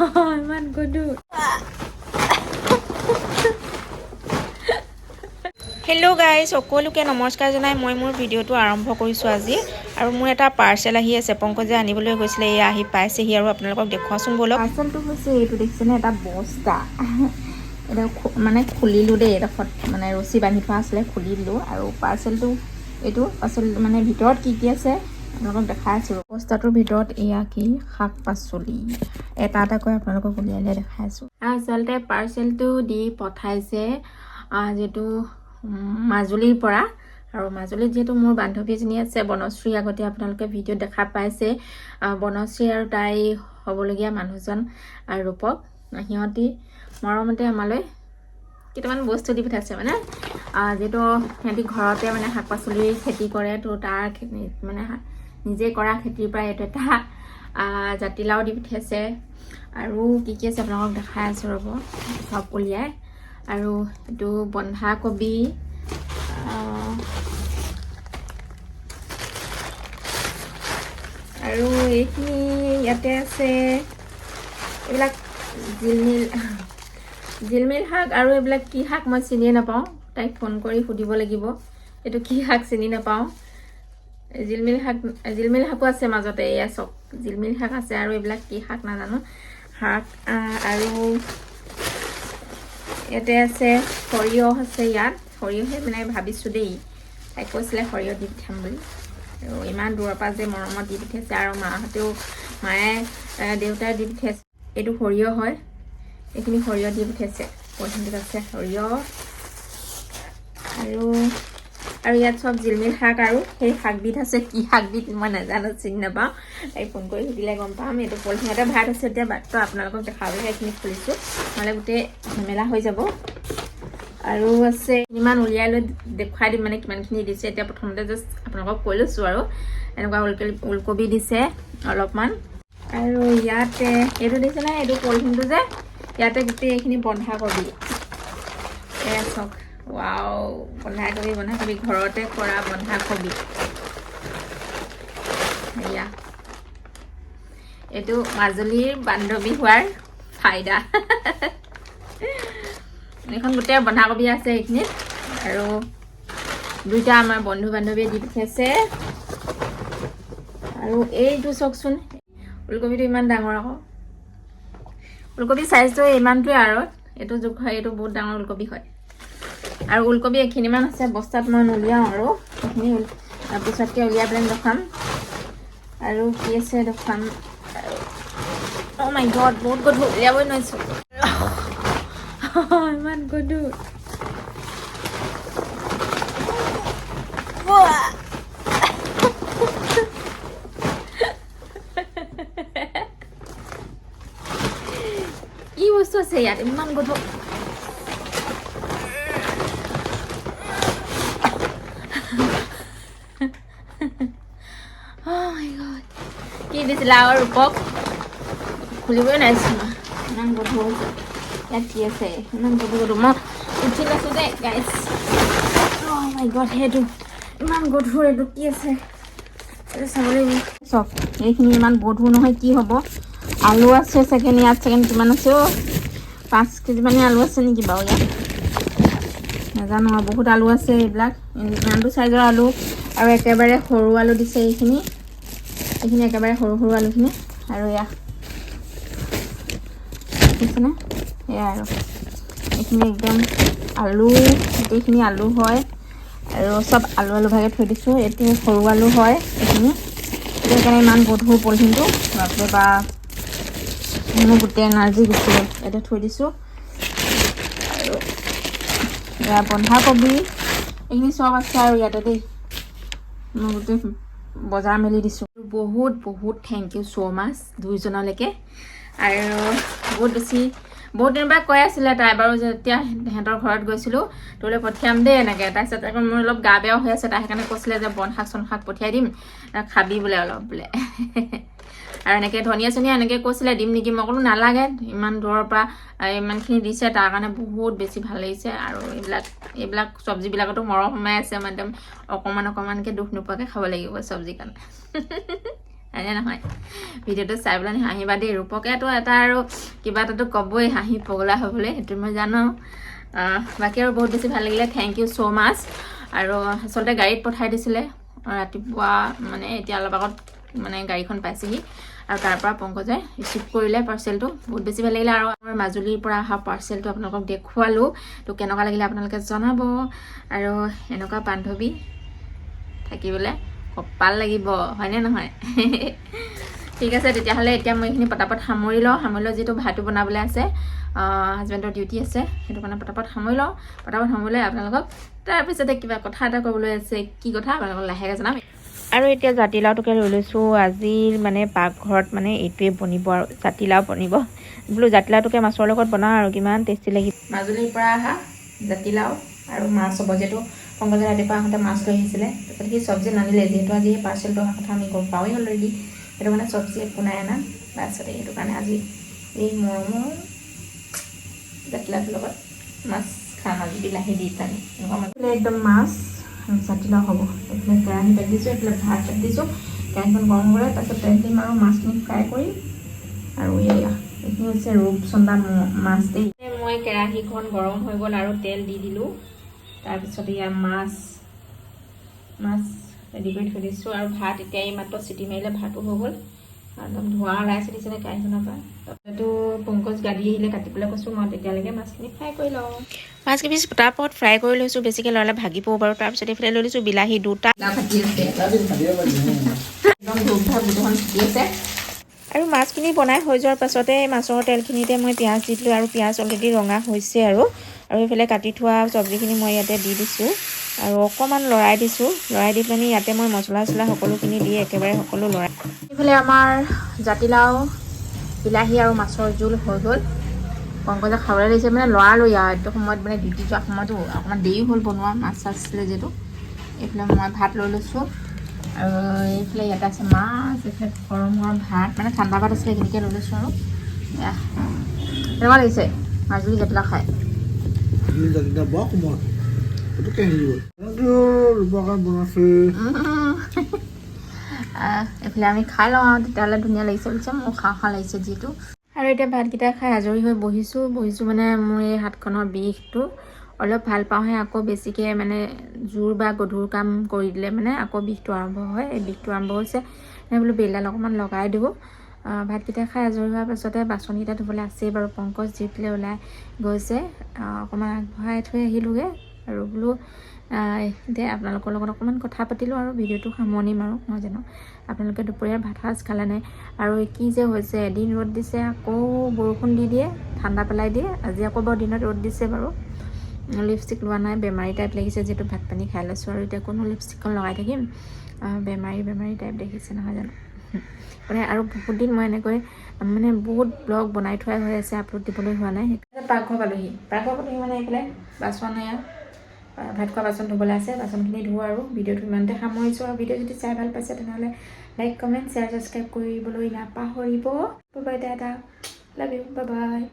ইমান গধুৰ। Hello' guys, সকলোকে নমস্কাৰ জনাই মই মোৰ ভিডিঅ'টো আৰম্ভ কৰিছোঁ আজি। আৰু মোৰ এটা পাৰ্চেল আহি আছে, পংকজে আনিবলৈ গৈছিলে, এয়া আহি পাইছেহি আৰু আপোনালোকক দেখুৱাচোন ব'লক। পাৰ্চেলটো হৈছে এইটো, দেখিছেনে, এটা বস্তা। এটা মানে খুলিলোঁ দেই, এডোখৰত মানে ৰছী বান্ধি থোৱা আছিলে, খুলি দিলোঁ। আৰু পাৰ্চেলটো এইটো পাৰ্চেল মানে ভিতৰত কি কি আছে আপোনালোকক দেখাই আছোঁ। বস্তাটোৰ ভিতৰত এয়া কি শাক পাচলি এটা এটাকৈ আপোনালোকক উলিয়াই দেখাই আছোঁ। আচলতে পাৰ্চেলটো দি পঠাইছে যিটো মাজুলীৰ পৰা। আৰু মাজুলীত যিহেতু মোৰ বান্ধৱী এজনী আছে বনশ্ৰী, আগতে আপোনালোকে ভিডিঅ'ত দেখা পাইছে। বনশ্ৰী আৰু তাই হ'বলগীয়া মানুহজন ৰূপক, সিহঁতি মৰমতে আমালৈ কেইটামান বস্তু দি পঠাইছে। মানে যিহেতু সিহঁতি ঘৰতে মানে শাক পাচলিৰ খেতি কৰে, তো তাৰ মানে নিজে কৰা খেতিৰ পৰা এইটো এটা জাতিলাও দি পঠিয়াইছে। আৰু কি কি আছে আপোনালোকক দেখাই আছোঁ ৰ'ব, চব উলিয়াই। আৰু এইটো বন্ধাকবি, আৰু এইখিনি ইয়াতে আছে এইবিলাক জিলমিল শাক। আৰু এইবিলাক কি শাক মই চিনিয়ে নাপাওঁ, তাইক ফোন কৰি সুধিব লাগিব এইটো কি শাক, চিনি নাপাওঁ। জিলমিল শাকো আছে মাজতে, এয়া চব জিলমিল শাক আছে। আৰু এইবিলাক কি শাক নাজানো শাক। আৰু ইয়াতে আছে সৰিয়হ আছে, ইয়াত সৰিয়হে মানে ভাবিছোঁ দেই, তাই কৈছিলে সৰিয়হ দি পঠিয়াম বুলি। আৰু ইমান দূৰৰ পৰা যে মৰমত দি পঠিয়াইছে। আৰু মায়ে দেউতাই দি পঠিয়াইছে। এইটো সৰিয়হ হয়, এইখিনি সৰিয়হ দি পঠিয়াইছে। পলিথিনটোত আছে সৰিয়হ। আৰু ইয়াত চব জিলমিল শাক। আৰু সেই শাকবিধ আছে, কি শাকবিধ মই নাজানো, চিনি নাপাওঁ, তাই ফোন কৰি সুধিলে গম পাম। এইটো পলিথিনতে ভৰাই থৈছে। এতিয়া বাটটো আপোনালোকক দেখাবলৈ এইখিনি খুলিছোঁ, নহ'লে গোটেই ঝামেলা হৈ যাব। আৰু আছে ইমান উলিয়াই লৈ দেখুৱাই দিম মানে কিমানখিনি দিছে। এতিয়া প্ৰথমতে জাষ্ট আপোনালোকক কৈ লৈছোঁ। আৰু এনেকুৱা ওলকবি দিছে অলপমান। আৰু ইয়াতে এইটো দিছেনে, এইটো পলিথিনটো যে, ইয়াতে গোটেই এইখিনি বন্ধাকবি, এয়া চাওক, ৱাও, বন্ধাকবি ঘৰতে কৰা বন্ধাকবি। এয়া এইটো মাজুলীৰ বান্ধৱী হোৱাৰ ফাইদা। এইখন গোটেই বন্ধাকবি আছে এইখিনিত। আৰু দুইটা আমাৰ বন্ধু বান্ধৱীয়ে দি পঠিয়াইছে। আৰু এইটো চাওকচোন, ওলকবিটো ইমান ডাঙৰ আকৌ, ওলকবি চাইজটো ইমানটোৱে। আৰু এইটো জোখ হয়, এইটো বহুত ডাঙৰ ওলকবি হয়। আৰু ওলকবি এইখিনিমান আছে, বস্তাত মই নুলিয়াওঁ, আৰু এইখিনি পিছতকৈ উলিয়াই পেলাই দেখাম। আৰু কি আছে দেখাম। অ' মাই গড, বহুত গধুৰ, উলিয়াবই নোৱাৰিছোঁ, ইমান গধুৰ। কি বস্তু আছে ইয়াত ইমান গধুৰ? কি দিছিলে আৰু ৰূপক, খুলিবই নোৱাৰিছোঁ মই, ইমান গধুৰ হৈছে। ইয়াত কি আছে ইমান গধুৰ? মই উঠি লৈছোঁ দেই গাইজ। অ' মাই গড, সেইটো ইমান গধুৰ, এইটো কি আছে চাব লাগিব। চব এইখিনি ইমান গধুৰ নহয়, কি হ'ব? আলু আছে ছেকেণ্ড, ইয়াত ছেকেণ্ড কিমান আছে? 5 কেজি মানে আলু আছে নেকি বাৰু ইয়াত, নাজানো। আৰু বহুত আলু আছে, এইবিলাক ইমানটো চাইজৰ আলু। আৰু একেবাৰে সৰু আলু দিছে এইখিনি একেবাৰে সৰু সৰু আলুখিনি। আৰু এয়া দেখিছেনে, এয়া আৰু এইখিনি একদম আলু, গোটেইখিনি আলু হয়। আৰু চব আলু ভাগে থৈ দিছোঁ। এইটো সৰু আলু হয় এইখিনি, সেইকাৰণে ইমান গধুৰ পলিথিনটো, বাপৰে বাপ, মোৰ গোটেই এনাৰ্জি গুচি গ'ল। ইয়াতে থৈ দিছোঁ। আৰু এয়া বন্ধাকবি, এইখিনি চব আছে। আৰু ইয়াতে দেই, মই গোটেই বজাৰ মেলি দিছোঁ। বহুত বহুত থেংক ইউ ছ' মাছ দুইজনলৈকে। আৰু বহুত দিনৰ পৰা কৈ আছিলে তাই বাৰু, যেতিয়া সিহঁতৰ ঘৰত গৈছিলোঁ, তোলৈ পঠিয়াম দেই এনেকৈ। তাৰপিছত আকৌ মোৰ অলপ গা বেয়াও হৈ আছে, তাই সেইকাৰণে কৈছিলে যে বনশাক চনশাক পঠিয়াই দিম, খাবি বোলে অলপ বোলে। আৰু এনেকৈ ধনিয়া চনিয়া এনেকৈ কৈছিলে দিম নেকি, মই ক'লো নালাগে, ইমান দূৰৰ পৰা ইমানখিনি দিছে, তাৰ কাৰণে বহুত বেছি ভাল লাগিছে। আৰু এইবিলাক চব্জিবিলাকতো মৰম সোমাই আছে, মানে অকণমানকৈ দুখ নোপোৱাকৈ খাব লাগিব চব্জিকণ। হয়নে নহয় ভিডিঅ'টো চাই পেলাই হাঁহিবা দেই ৰূপকেতো এটা আৰু কিবা এটাতো ক'বই হাঁহি পগলা হ'বলৈ সেইটো মই জানো বাকী আৰু বহুত বেছি ভাল লাগিলে থেংক ইউ ছ' মাছ আৰু আচলতে গাড়ীত পঠাই দিছিলে ৰাতিপুৱা মানে এতিয়া অলপ আগত মানে গাড়ীখন পাইছেহি আৰু তাৰ পৰা পংকজে ৰিচিভ কৰিলে পাৰ্চেলটো বহুত বেছি ভাল লাগিলে আৰু আমাৰ মাজুলীৰ পৰা অহা পাৰ্চেলটো আপোনালোকক দেখুৱালোঁ তো কেনেকুৱা লাগিলে আপোনালোকে জনাব আৰু এনেকুৱা বান্ধৱী থাকিবলৈ কপাল লাগিব হয়নে নহয় ঠিক আছে তেতিয়াহ'লে এতিয়া মই এইখিনি পটাপট সামৰি লওঁ যিহেতু ভাতো বনাবলৈ আছে হাজবেণ্ডৰ ডিউটি আছে সেইটো কাৰণে পটাপট সামৰি লওঁ পটাপট সামৰিলে আপোনালোকক তাৰপিছতে কিবা কথা এটা ক'বলৈ আছে কি কথা আপোনালোকক লাহেকৈ জনাম আৰু এতিয়া জাতিলাওটোকে লৈ লৈছোঁ আজিৰ মানে পাকঘৰত মানে এইটোৱে বনিব আৰু জাতিলাও বনিব বোলো জাতিলাওটোকে মাছৰ লগত বনাওঁ আৰু কিমান টেষ্টি লাগিব মাজুলীৰ পৰা অহা জাতিলাও আৰু মাছ হ'ব যিহেতু পংকজে ৰাতিপুৱা আহোঁতে মাছ লৈ আহিছিলে তাৰপিছত সি চব্জি নানিলে যিহেতু আজি পাৰ্চেলটো অহা কথা আমি গম পাওঁৱেই অলৰেডি সেইটো কাৰণে চব্জি একো নাই অনা তাৰপিছতে সেইটো কাৰণে আজি এই মৰমৰ জাতিলাওটোৰ লগত মাছ খাম আজি বিলাহী দি পানি এনেকুৱা একদম মাছ জাতিলাও হ'ব এইফালে কেৰাহী পাতি দিছোঁ এইফালে ভাত পাতি দিছোঁ কেৰাহীখন গৰম কৰে তাৰপিছত তেল দিম আৰু মাছখিনি ফ্ৰাই কৰিম আৰু এয়া এইখিনি হৈছে ৰূপচন্দা মাছ দেই মই কেৰাহীখন গৰম হৈ গ'ল আৰু তেল দি দিলোঁ তাৰপিছত এয়া মাছ ৰেডি কৰি থৈ দিছোঁ আৰু ভাত এতিয়া এই মাত্ৰ চিটি মাৰিলে ভাতো হৈ গ'ল একদম ধোঁৱা ওলাইছে দিছিলে কেৰাহীখনৰ পৰা তাৰপিছতো পংকজ গাড়ী আহিলে কাটিবলৈ কৈছোঁ মই তেতিয়ালৈকে মাছখিনি ফ্ৰাই কৰি লওঁ মাছখিনি পটাপট ফ্ৰাই কৰি লৈছোঁ বেছিকৈ ল'লে ভাগিবও বাৰু তাৰপিছত এইফালে লৈ লৈছোঁ বিলাহী দুটা একদম ধূপ ধাপ গোটেইখন ফুটি আছে আৰু মাছখিনি বনাই হৈ যোৱাৰ পাছতে মাছৰ তেলখিনিতে মই পিঁয়াজ দি দিলোঁ আৰু পিঁয়াজ অলৰেডি ৰঙা হৈছে আৰু এইফালে কাটি থোৱা চব্জিখিনি মই ইয়াতে দি দিছোঁ আৰু অকণমান লৰাই দিছোঁ লৰাই দি পেলাই ইয়াতে মই মছলা চছলা সকলোখিনি দি একেবাৰে সকলো লৰাই এইফালে আমাৰ জাতিলাও বিলাহী আৰু মাছৰ জোল হৈ গ'ল পংকজে খাবলৈ দিছে মানে লৰালৰি আৰু এইটো সময়ত মানে ডিউটি যোৱা সময়তো অকণমান দেৰি হ'ল বনোৱা মাছ আছিলে যিহেতু এইফালে মই ভাত লৈ লৈছোঁ আৰু এইফালে ইয়াতে আছে মাছ এইফালে গৰমৰ ভাত মানে ঠাণ্ডা ভাত আছিলে এইখিনিকে লৈ লৈছোঁ আৰু কেনেকুৱা লাগিছে মাজুলী জাতিলাও খাই বৰ কোমল এইফালে আমি খাই লওঁ আৰু তেতিয়াহ'লে ধুনীয়া লাগিছে বুলিছে মোৰ খাওঁ লাগিছে যিহেতু আৰু এতিয়া ভাতকেইটা খাই আজৰি হৈ বহিছোঁ মানে মোৰ এই হাতখনৰ বিষটো অলপ ভাল পাওঁহে আকৌ বেছিকৈ মানে জোৰ বা গধুৰ কাম কৰি দিলে মানে আকৌ বিষটো আৰম্ভ হয় এই বিষটো আৰম্ভ হৈছে বোলো বেলডাল অকণমান লগাই দিব ভাতকেইটা খাই আজৰি হোৱাৰ পাছতে বাচনকেইটা ধুবলৈ আছেই বাৰু পংকজ যিফালে ওলাই গৈছে অকণমান আগবঢ়াই থৈ আহিলোঁগৈ আৰু বোলো এতিয়া আপোনালোকৰ লগত অকণমান কথা পাতিলোঁ আৰু ভিডিঅ'টো সামৰণি মাৰোঁ মই জানো আপোনালোকে দুপৰীয়াৰ ভাত সাজ খালে নাই আৰু কি যে হৈছে এদিন ৰ'দ দিছে আকৌ বৰষুণ দি দিয়ে ঠাণ্ডা পেলাই দিয়ে আজি আকৌ বাৰু দিনত ৰ'দ দিছে বাৰু লিপষ্টিক লোৱা নাই বেমাৰী টাইপ লাগিছে যিহেতু ভাত পানী খাই লৈছোঁ আৰু এতিয়া কোনো লিপষ্টিকখন লগাই থাকিম বেমাৰী টাইপ দেখিছে নহয় জানো মানে আৰু বহুত দিন মই এনেকৈ মানে বহুত ব্লগ বনাই থোৱাই হৈ আছে আপলোড দিবলৈ হোৱা নাই সেইকাৰণে পাকঘৰ পালোহি মানে এইফালে বাচন ভাত খোৱা বাচন ধুবলৈ আছে বাচনখিনি ধোওঁ আৰু ভিডিঅ'টো ইমানতে সামৰিছোঁ আৰু ভিডিঅ' যদি চাই ভাল পাইছে তেনেহ'লে লাইক কমেণ্ট শ্বেয়াৰ ছাবস্ক্ৰাইব কৰিবলৈ নাপাহৰিব bye bye Tata love you bye bye